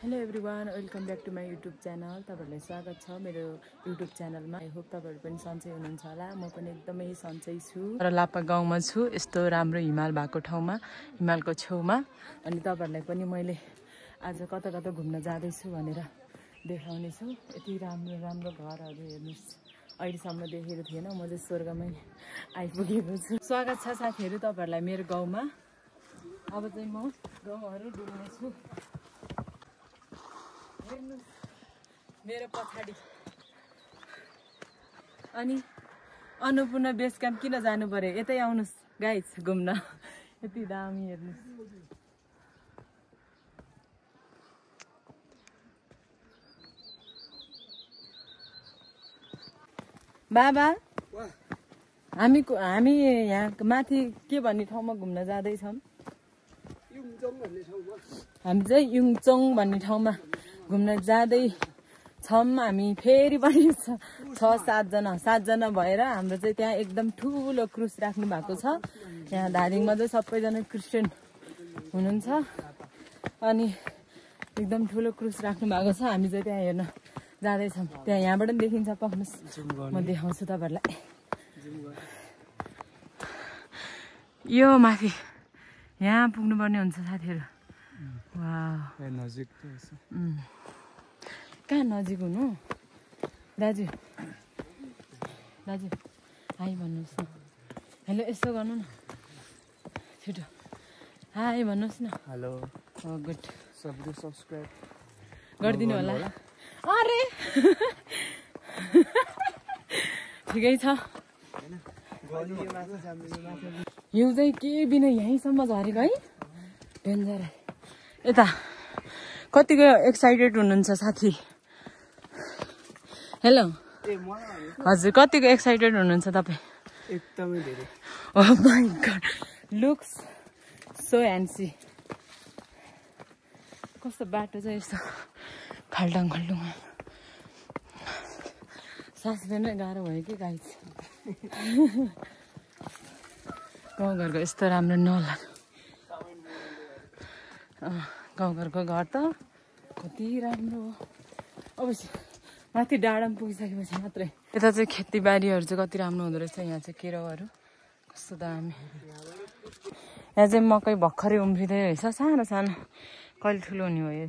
Hello everyone, welcome back to my YouTube channel. तपाईँहरूलाई स्वागत छ मेरो युट्युब च्यानलमा। आई होप तपाईँहरू पनि सन्चै हुनुहुन्छ होला। म पनि एकदमै सन्चै छु र लापा गाउँमा छु, यस्तो राम्रो हिमाल भएको ठाउँमा, हिमालको छेउमा। अनि तपाईँहरूलाई पनि मैले आज कता कता घुम्न जाँदैछु भनेर देखाउने छु। यति राम्रो राम्रो घरहरू हेर्नुहोस्, अहिलेसम्म देखेको थिएन। म चाहिँ स्वर्गमै आइपुगेको छु। स्वागत छ साथीहरू तपाईँहरूलाई मेरो गाउँमा। अब चाहिँ म गाउँहरू डुल्नेछु। मेरो पछाडि अनि अन्नपूर्ण बेस क्याम्प किन जानु पर्यो? यतै आउनुहोस् गाइज घुम्न, यति दामी हेर्नुहोस्। बाबा हामी यहाँ माथि के भन्ने ठाउँमा घुम्न जाँदैछौँ? हामी चाहिँ युङचोङ भन्ने ठाउँमा घुम्न जाँदैछौँ। हामी फेरि पनि 6-7जना भएर हाम्रो चाहिँ त्यहाँ एकदम ठुलो क्रुस राख्नु भएको छ। यहाँ धादिङमा चाहिँ सबैजना क्रिस्चियन हुनुहुन्छ अनि एकदम ठुलो क्रुस राख्नु भएको छ। हामी चाहिँ त्यहाँ हेर्न जाँदैछौँ। त्यहाँ यहाँबाट पनि देखिन्छ, पक्नुहोस् म देखाउँछु तपाईँहरूलाई। यो माथि यहाँ पुग्नुपर्ने हुन्छ साथीहरू। कहाँ नजिक हुनु? दाजु हाई भन्नुहोस् न। हेलो यसो गर्नु न, छिटो हाई भन्नुहोस् न। Hello, good. सबले सब्सक्राइब गरिदिनु होला। अरे ठिकै छ। हिउँ चाहिँ के बिना यहीँसम्म झरेको है, डेन्जर। यता कतिको एक्साइटेड हुनुहुन्छ साथी? हेलो हजुर, कतिको एक्साइटेड हुनुहुन्छ तपाईँ? एकदमै धेरै। Oh my God, looks so ह्यान्सी। कस्तो बाटो चाहिँ यस्तो खाल्टाङ खाल्टुङ, सास फेर्नै गाह्रो भयो कि गाइज। गाउँघरको यस्तो राम्रो नहोला। गाउँघरको घर त कति राम्रो हो। अवश्य माथि डाँडामा पुगिसकेपछि मात्रै। यता चाहिँ खेतीबारीहरू चाहिँ कति राम्रो हुँदो रहेछ। यहाँ चाहिँ केराउहरू कस्तो दामी। यहाँ चाहिँ मकै भर्खरै उम्रिँदै रहेछ, सानो सानो, कहिले ठुलो हुने भयो।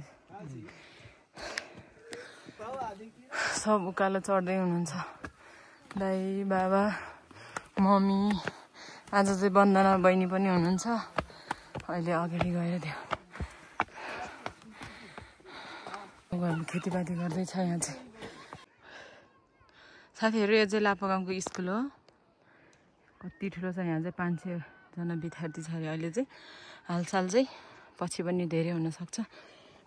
सब उकालो चढ्दै हुनुहुन्छ, दाइ बाबा मम्मी। आज चाहिँ वन्दना बहिनी पनि हुनुहुन्छ। अहिले अगाडि गएर थियो खेतीपाती गर्दैछ यहाँ चाहिँ। साथीहरू यो चाहिँ लापा गाउँको स्कुल हो। कति ठुलो छ। यहाँ चाहिँ 500जना विद्यार्थी छ अरे अहिले चाहिँ। हालसाल चाहिँ पछि पनि धेरै हुनसक्छ।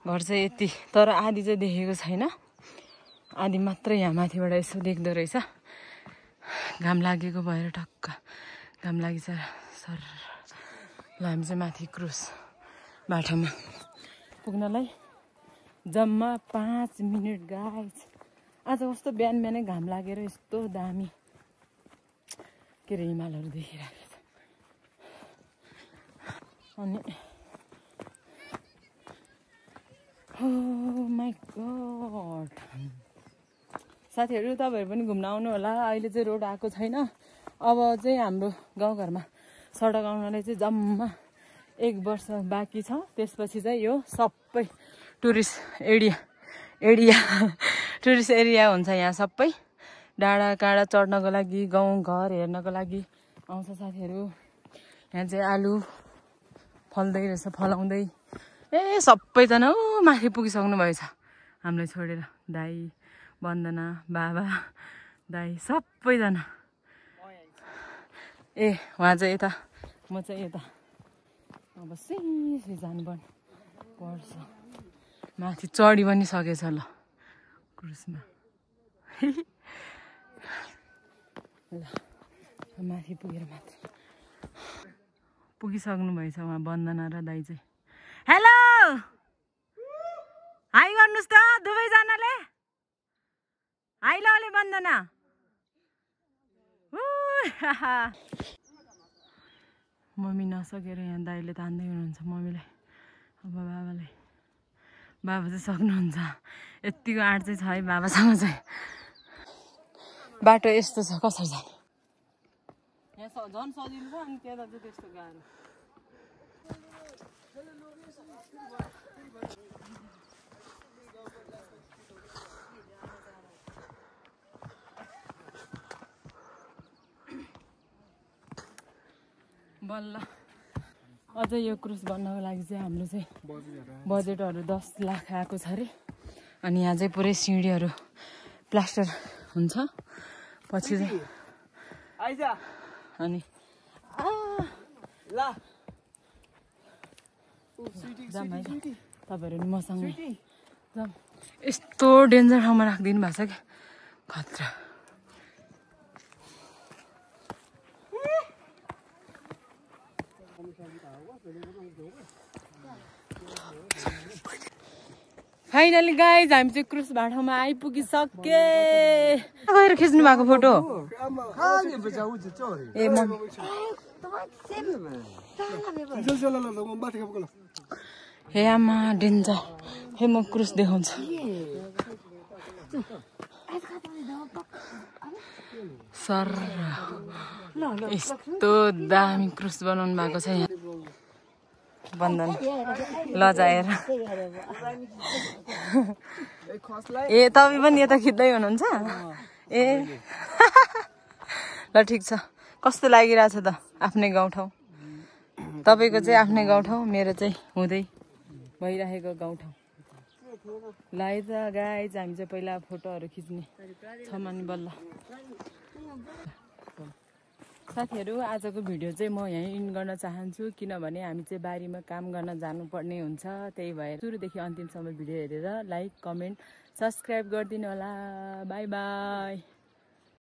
घर चाहिँ यति, तर आधी चाहिँ देखेको छैन, आधी मात्रै यहाँ माथिबाट यसो देख्दो रहेछ। घाम लागेको भएर टक्क घाम लागिछ सर। ल हामी चाहिँ माथि क्रुस बाटोमा पुग्नलाई जम्मा 5 मिनट गाइज। आज कस्तो बिहान बिहानै घाम लागेर यस्तो दामी के अरे हिमालहरू देखिरहेको छ। अनि ओह माय गॉड साथीहरू, तपाईँहरू पनि घुम्न आउनु होला। अहिले चाहिँ रोड आएको छैन। अब चाहिँ हाम्रो गाउँघरमा सडक आउनलाई चाहिँ जम्मा 1 वर्ष बाँकी छ। त्यसपछि चाहिँ यो सबै टुरिस्ट एरिया हुन्छ। यहाँ सबै डाँडा काँडा चढ्नको लागि, गाउँ घर हेर्नको लागि आउँछ साथीहरू। यहाँ चाहिँ आलु फल्दै रहेछ, फलाउँदै। ए सबैजना माथि पुगिसक्नु भएछ हामीलाई छोडेर। दाई, वन्दना, बाबा, दाई सबैजना। ए उहाँ चाहिँ यता, म चाहिँ यता। अब सिधै जानुपर्छ। माथि चढी पनि सकेछ ल क्रुसमा। ल माथि पुगेर माथि पुगिसक्नु भएछ उहाँ वन्दना र दाइ चाहिँ। हेलो हाई गर्नुहोस् त दुवैजनाले। हाई ल वन्दना। मम्मी नसकेर यहाँ दाइले तान्दै हुनुहुन्छ मम्मीलाई। अब बाबालाई बाबा चाहिँ सक्नुहुन्छ यतिको आँट चाहिँ छ है बाबासँग चाहिँ बाटो यस्तो छ कसरी जाने यहाँ झन् सजिलो छ अनि त्यता चाहिँ त्यस्तो गाह्रो बल्ल अझ यो क्रुस बन्नको लागि चाहिँ हाम्रो चाहिँ बजेटहरू 10 लाख आएको छ अरे अनि यहाँ चाहिँ पुरै सिँढीहरू प्लास्टर हुन्छ पछि चाहिँ अनि जाम है तपाईँहरू नि मसँग जाम यस्तो डेन्जर ठाउँमा राखिदिनु भएको छ कि खतरा फाइनली गाइज हामी चाहिँ क्रुस भाटामा आइपुगिसके गएर खिच्नु भएको फोटो ए हे आमा डेन्जर हे म क्रुस देखाउँछु सर यस्तो दामी क्रुस बनाउनु भएको छ यहाँ बन्धन लजाएर ए तपाईँ पनि यता खिच्दै हुनुहुन्छ ए ल ठिक छ कस्तो लागिरहेछ त आफ्नै गाउँठाउँ तपाईँको चाहिँ आफ्नै गाउँठाउँ मेरो चाहिँ हुँदै भइरहेको गाउँठाउँ ल है त गाइज हामी चाहिँ पहिला फोटोहरू खिच्ने छौँ अनि बल्ल साथीहरू आजको भिडियो चाहिँ म यहीँ इन गर्न चाहन्छु किनभने हामी चाहिँ बारीमा काम गर्न जानुपर्ने हुन्छ त्यही भएर सुरुदेखि अन्तिमसम्म भिडियो हेरेर लाइक कमेन्ट सब्सक्राइब गरिदिनु होला बाई बाई